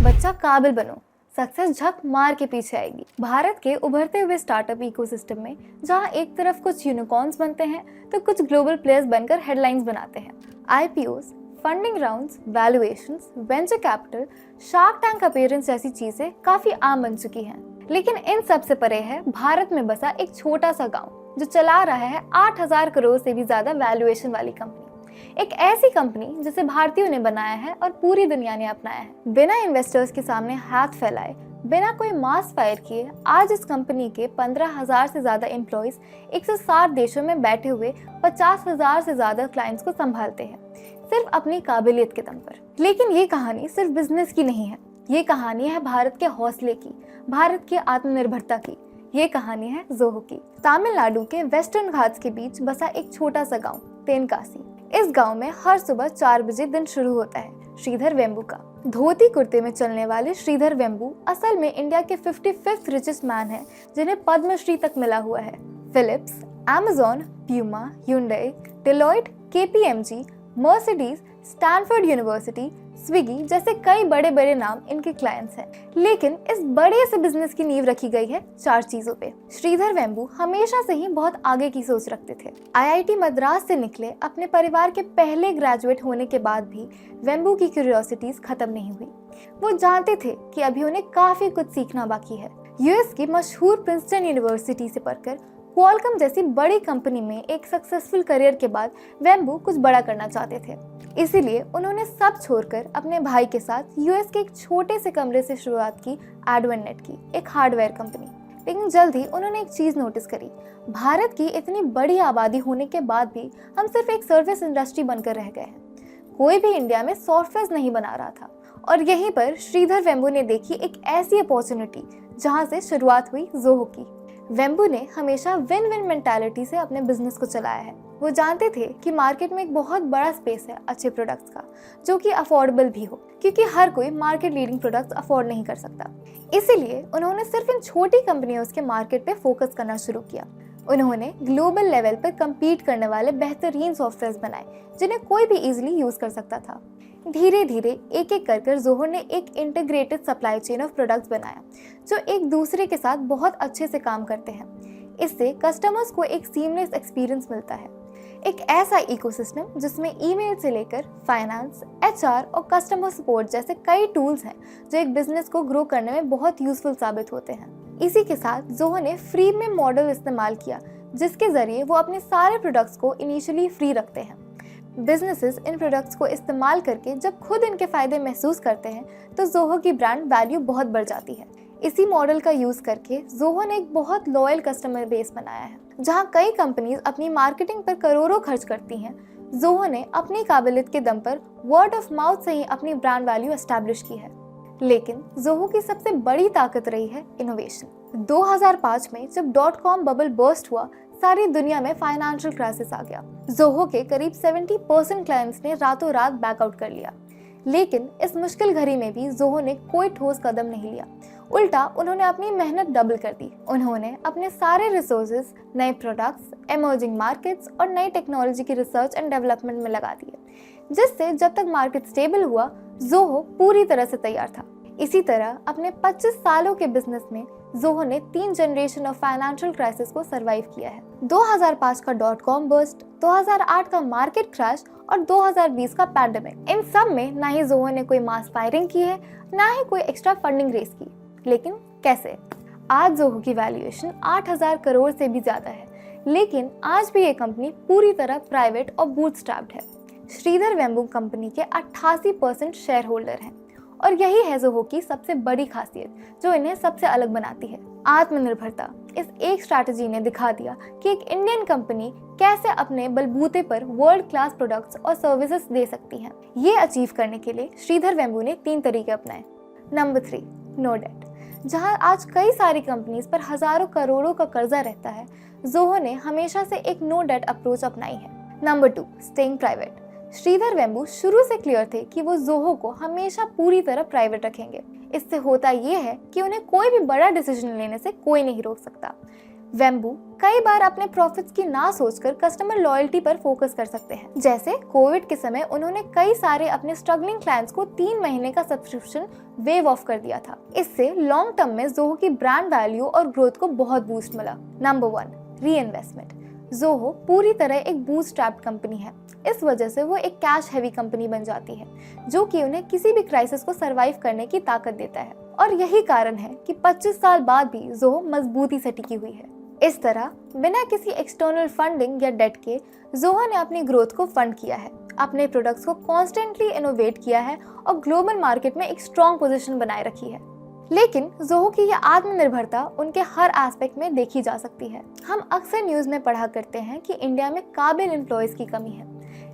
बच्चा काबिल बनो, सक्सेस झक मार के पीछे आएगी। भारत के उभरते हुए स्टार्टअप इकोसिस्टम में जहां एक तरफ कुछ यूनिकॉर्न्स बनते हैं तो कुछ ग्लोबल प्लेयर्स बनकर हेडलाइंस बनाते हैं। IPOs, funding rounds, valuations, venture capital, shark tank appearance जैसी चीजें काफी आम बन चुकी हैं। लेकिन इन सब से परे है भारत में बसा एक छोटा सा गाँव जो चला रहा है 8,000 करोड़ से भी ज्यादा वैल्यूएशन वाली कंपनी। एक ऐसी कंपनी जिसे भारतीयों ने बनाया है और पूरी दुनिया ने अपनाया है। बिना इन्वेस्टर्स के सामने हाथ फैलाए, बिना कोई मास फायर किए आज इस कंपनी के 15,000 से ज्यादा एम्प्लॉइज 160 देशों में बैठे हुए 50,000 से ज्यादा क्लाइंट्स को संभालते हैं, सिर्फ अपनी काबिलियत के दम पर। लेकिन ये कहानी सिर्फ बिजनेस की नहीं है, ये कहानी है भारत के हौसले की, भारत की आत्मनिर्भरता की। ये कहानी है जोहो की। तमिलनाडु के वेस्टर्न घाट्स के बीच बसा एक छोटा सा गाँव तेनकासी। इस गांव में हर सुबह 4 बजे दिन शुरू होता है श्रीधर वेम्बू का। धोती कुर्ते में चलने वाले श्रीधर वेम्बू असल में इंडिया के 55th रिचेस्ट मैन हैं, जिन्हें पद्मश्री तक मिला हुआ है। Philips, Amazon, Puma, hyundai, Deloitte, KPMG, Mercedes, Stanford University, Swiggy जैसे कई बड़े बड़े नाम इनके क्लाइंट्स हैं। लेकिन इस बड़े से बिजनेस की नींव रखी गई है 4 चीजों पे। श्रीधर वेम्बू हमेशा से ही बहुत आगे की सोच रखते थे। आईआईटी मद्रास से निकले अपने परिवार के पहले ग्रेजुएट होने के बाद भी वेम्बू की क्यूरियोसिटीज खत्म नहीं हुई। वो जानते थे कि अभी उन्हें काफी कुछ सीखना बाकी है। यूएस की मशहूर प्रिंसटन यूनिवर्सिटी से पढ़कर क्वालकॉम जैसी बड़ी कंपनी में एक सक्सेसफुल करियर के बाद वेम्बू कुछ बड़ा करना चाहते थे। इसीलिए उन्होंने सब छोड़कर अपने भाई के साथ यूएस के एक छोटे से कमरे से शुरुआत की एडवेंटनेट की, एक हार्डवेयर कंपनी। लेकिन जल्द ही उन्होंने एक चीज नोटिस करी, भारत की इतनी बड़ी आबादी होने के बाद भी हम सिर्फ एक सर्विस इंडस्ट्री बनकर रह गए हैं। कोई भी इंडिया में सॉफ्टवेयर नहीं बना रहा था। और यहीं पर श्रीधर वेम्बू ने देखी एक ऐसी अपॉर्चुनिटी जहां से शुरुआत हुई जोहो की। वेम्बू ने हमेशा विन विन मेंटालिटी से अपने बिजनेस को चलाया है। वो जानते थे कि मार्केट में एक बहुत बड़ा स्पेस है अच्छे प्रोडक्ट्स का, जो कि अफोर्डेबल भी हो, क्योंकि हर कोई मार्केट लीडिंग प्रोडक्ट्स अफोर्ड नहीं कर सकता। इसीलिए उन्होंने सिर्फ इन छोटी कंपनियों के मार्केट पे फोकस करना शुरू किया। उन्होंने ग्लोबल लेवल पर कम्पीट करने वाले बेहतरीन सॉफ्टवेयर बनाए जिन्हें कोई भी इजीली यूज कर सकता था। धीरे धीरे एक एक कर जोहो ने एक integrated supply chain of products बनाया जो एक दूसरे के साथ बहुत अच्छे से काम करते हैं। इससे कस्टमर्स को एक सीमलेस एक्सपीरियंस मिलता है। एक ऐसा इकोसिस्टम जिसमें ईमेल से लेकर फाइनेंस, एचआर और कस्टमर सपोर्ट जैसे कई टूल्स हैं जो एक बिजनेस को ग्रो करने में बहुत यूजफुल साबित होते हैं। इसी के साथ जोहो ने फ्री में मॉडल इस्तेमाल किया, जिसके जरिए वो अपने सारे प्रोडक्ट्स को इनिशियली फ्री रखते हैं। बिजनेसेस इन प्रोडक्ट्स को इस्तेमाल करके जब खुद इनके फायदे महसूस करते हैं तो जोहो की ब्रांड वैल्यू बहुत बढ़ जाती है। इसी मॉडल का यूज करके जोहो ने एक बहुत लॉयल कस्टमर बेस बनाया है। जहां कई कंपनीज अपनी मार्केटिंग पर करोड़ों खर्च करती हैं, जोहो ने अपनी काबिलियत के दम पर वर्ड ऑफ माउथ से ही अपनी ब्रांड वैल्यू एस्टैब्लिश की है। लेकिन जोहो की सबसे बड़ी ताकत रही है इनोवेशन। 2005 में जब .com बबल बर्स्ट हुआ, सारी दुनिया में फाइनेंशियल क्राइसिस आ गया। जोहो के करीब 70% क्लाइंट्स ने रातों रात बैकआउट कर लिया। लेकिन इस मुश्किल घड़ी में भी जोहो ने कोई ठोस कदम नहीं लिया। उल्टा उन्होंने अपनी मेहनत डबल कर दी। उन्होंने अपने सारे रिसोर्सेज नए प्रोडक्ट्स, इमर्जिंग मार्केट्स और नई टेक्नोलॉजी की रिसर्च एंड डेवलपमेंट में लगा दिए, जिससे जब तक मार्केट स्टेबल हुआ जोहो पूरी तरह से तैयार था। इसी तरह अपने 25 सालों के बिजनेस में जोहो ने 3 जनरेशन ऑफ फाइनेंशियल क्राइसिस को सरवाइव किया है। 2005 का .com बर्स्ट, 2008 का मार्केट क्रैश और 2020 का पैंडेमिक। इन सब में ना ही जोहो ने कोई मास फायरिंग की है, ना ही कोई एक्स्ट्रा फंडिंग रेस की। लेकिन कैसे? आज जोहो की वैल्यूएशन 8,000 करोड़ से भी ज्यादा है, लेकिन आज भी ये कंपनी पूरी तरह प्राइवेट और बूटस्ट्रैप्ड है। श्रीधर वेम्बू कंपनी के 88% शेयर होल्डर हैं और यही है जोहो की सबसे बड़ी खासियत जो इन्हें सबसे अलग बनाती है, आत्मनिर्भरता। इस एक स्ट्रैटेजी ने दिखा दिया कि एक इंडियन कंपनी कैसे अपने बलबूते पर वर्ल्ड क्लास प्रोडक्ट्स और सर्विसेज दे सकती है। ये अचीव करने के लिए श्रीधर वेम्बू ने 3 तरीके अपनाए। Number 3, no debt. जहां आज कई सारी कंपनीज पर हजारों करोड़ों का कर्जा रहता है, जोहो ने हमेशा से एक नो डेट अप्रोच अपनाई है। Number 2, staying private. Sridhar Vembu शुरू से क्लियर थे कि वो जोहो को हमेशा पूरी तरह प्राइवेट रखेंगे। इससे होता ये है कि उन्हें कोई भी बड़ा डिसीजन लेने से कोई नहीं रोक सकता। वेम्बू कई बार अपने प्रॉफिट्स की ना सोचकर कस्टमर लॉयल्टी पर फोकस कर सकते हैं। जैसे कोविड के समय उन्होंने कई सारे अपने स्ट्रगलिंग क्लाइंट्स को 3 महीने का सब्सक्रिप्शन वेव ऑफ कर दिया था। इससे लॉन्ग टर्म में ज़ोहो की ब्रांड वैल्यू और ग्रोथ को बहुत बूस्ट मिला। Number 1, reinvestment. ज़ोहो पूरी तरह एक बूटस्ट्रैप्ड कंपनी है। इस वजह से वो एक कैश हैवी कंपनी बन जाती है, जो कि उन्हें किसी भी क्राइसिस को सरवाइव करने की ताकत देता है। और यही कारण है कि 25 साल बाद भी ज़ोहो मजबूती से टिकी हुई है। इस तरह बिना किसी एक्सटर्नल फंडिंग या डेट के ज़ोहो ने अपनी ग्रोथ को फंड किया है, अपने प्रोडक्ट्स को कॉन्स्टेंटली इनोवेट किया है और ग्लोबल मार्केट में एक स्ट्रॉन्ग पोजीशन बनाए रखी है। लेकिन ज़ोहो की यह आत्मनिर्भरता उनके हर एस्पेक्ट में देखी जा सकती है। हम अक्सर न्यूज़ में पढ़ा करते हैं कि इंडिया में काबिल एम्प्लॉयज़ की कमी है,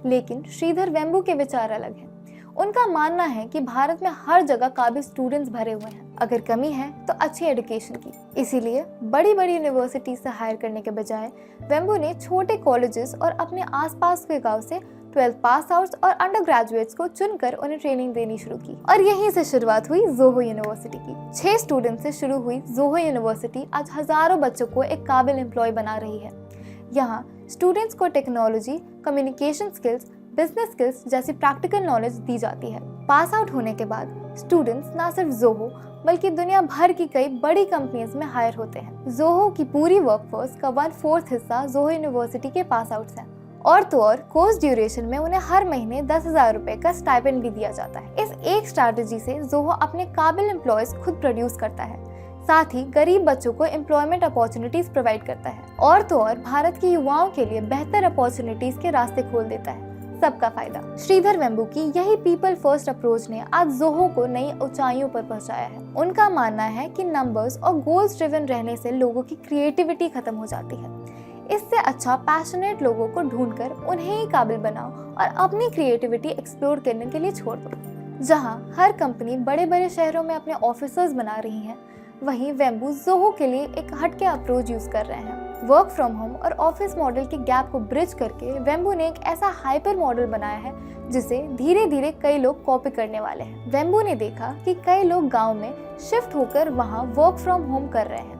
लेकिन श्रीधर वेम्बू के विचार अलग हैं। उनका मानना है कि भारत में हर जगह काबिल स्टूडेंट्स भरे हुए हैं, अगर कमी है तो अच्छी एजुकेशन की। इसीलिए बड़ी बड़ी यूनिवर्सिटी से हायर करने के बजाय वेम्बू ने छोटे कॉलेजेस और अपने आसपास के गांव से 12th पास आउट्स और अंडर ग्रेजुएट्स को चुनकर उन्हें ट्रेनिंग देनी शुरू की और यहीं से शुरुआत हुई ज़ोहो यूनिवर्सिटी की। 6 स्टूडेंट से शुरू हुई ज़ोहो यूनिवर्सिटी आज हजारों बच्चों को एक काबिल एम्प्लॉय बना रही है। यहाँ स्टूडेंट्स को technology, communication skills, business skills जैसी प्रैक्टिकल नॉलेज दी जाती है। पास आउट होने के बाद स्टूडेंट्स न सिर्फ ज़ोहो बल्कि दुनिया भर की कई बड़ी कंपनीज में हायर होते हैं। ज़ोहो की पूरी वर्कफोर्स का 1/4 हिस्सा ज़ोहो यूनिवर्सिटी के पास आउट्स हैं। और तो और कोर्स ड्यूरेशन में उन्हें हर महीने 10,000 रुपए का स्टाइपेंड भी दिया जाता है। इस एक स्ट्रैटेजी से ज़ोहो अपने काबिल एम्प्लॉयज खुद प्रोड्यूस करता है, साथ ही गरीब बच्चों को एम्प्लॉयमेंट अपॉर्चुनिटीज प्रोवाइड करता है और तो और भारत के युवाओं के लिए बेहतर अपॉर्चुनिटीज के रास्ते खोल देता है। सबका फायदा। श्रीधर वेम्बू की यही पीपल फर्स्ट अप्रोच ने आज ज़ोहो को नई ऊंचाइयों पर पहुंचाया है। उनका मानना है कि नंबर्स और गोल्स ड्रिवन रहने से लोगों की क्रिएटिविटी खत्म हो जाती है। इससे अच्छा पैशनेट लोगों को ढूंढकर उन्हें ही काबिल बनाओ और अपनी क्रिएटिविटी एक्सप्लोर करने के लिए छोड़ दो। जहां हर कंपनी बड़े बड़े शहरों में अपने ऑफिसर्स बना रही हैं, वहीं वेम्बू ज़ोहो के लिए एक हटके अप्रोच यूज कर रहे हैं। वर्क फ्रॉम होम और ऑफिस मॉडल के गैप को ब्रिज करके वेम्बू ने एक ऐसा हाइपर मॉडल बनाया है जिसे धीरे धीरे कई लोग कॉपी करने वाले हैं। वेम्बू ने देखा कि कई लोग गांव में शिफ्ट होकर वहां वर्क फ्रॉम होम कर रहे हैं,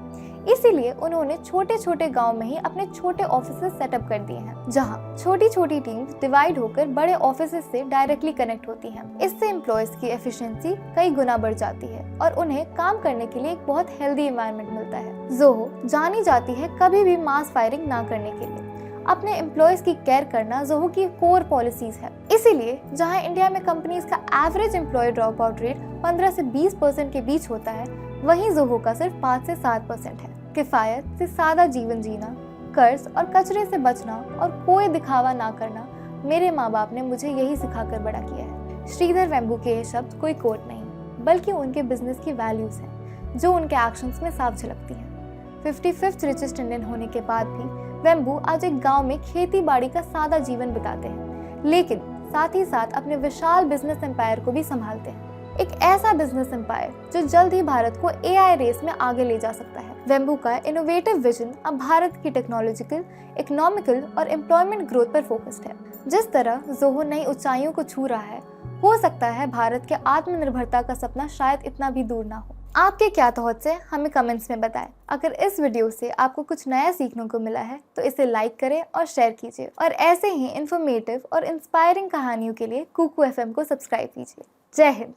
इसीलिए उन्होंने छोटे छोटे गांव में ही अपने छोटे ऑफिसेस सेटअप कर दिए हैं, जहां छोटी छोटी टीम्स डिवाइड होकर बड़े ऑफिसेस से डायरेक्टली कनेक्ट होती हैं। इससे एम्प्लॉयज की एफिशिएंसी कई गुना बढ़ जाती है और उन्हें काम करने के लिए एक बहुत हेल्दी एनवायरनमेंट मिलता है। ज़ोहो जानी जाती है कभी भी मास फायरिंग ना करने के लिए। अपने एम्प्लॉयज की केयर करना ज़ोहो की कोर पॉलिसीज है। इसीलिए जहां इंडिया में कंपनीज का average employee drop out rate 15 से 20% के बीच होता है, वहीं ज़ोहो का सिर्फ 5 से 7% है। किफायत से सादा जीवन जीना, कर्ज और कचरे से बचना और कोई दिखावा ना करना, मेरे माँ बाप ने मुझे यही सिखाकर बड़ा किया है। श्रीधर वेम्बू के ये शब्द कोई कोट नहीं, बल्कि उनके बिजनेस की वैल्यूज हैं, जो उनके एक्शंस में साफ झलकती हैं। 55th रिचेस्ट इंडियन होने के बाद भी वेम्बू आज एक गांव में खेती बाड़ी का सादा जीवन बिताते हैं, लेकिन साथ ही साथ अपने विशाल बिजनेस एम्पायर को भी संभालते हैं। एक ऐसा बिजनेस एम्पायर जो जल्द ही भारत को AI रेस में आगे ले जा सकता है। वेम्बू का इनोवेटिव विजन अब भारत की टेक्नोलॉजिकल, इकोनॉमिकल और एम्प्लॉयमेंट ग्रोथ पर फोकस्ड है। जिस तरह ज़ोहो नई ऊंचाइयों को छू रहा है, हो सकता है भारत के आत्मनिर्भरता का सपना शायद इतना भी दूर ना हो। आपके क्या थॉट्स हैं, हमें कमेंट्स में बताएं। अगर इस वीडियो से आपको कुछ नया सीखने को मिला है तो इसे लाइक करें और शेयर कीजिए, और ऐसे ही इन्फॉर्मेटिव और इंस्पायरिंग कहानियों के लिए कुकू FM को सब्सक्राइब कीजिए। जय हिंद।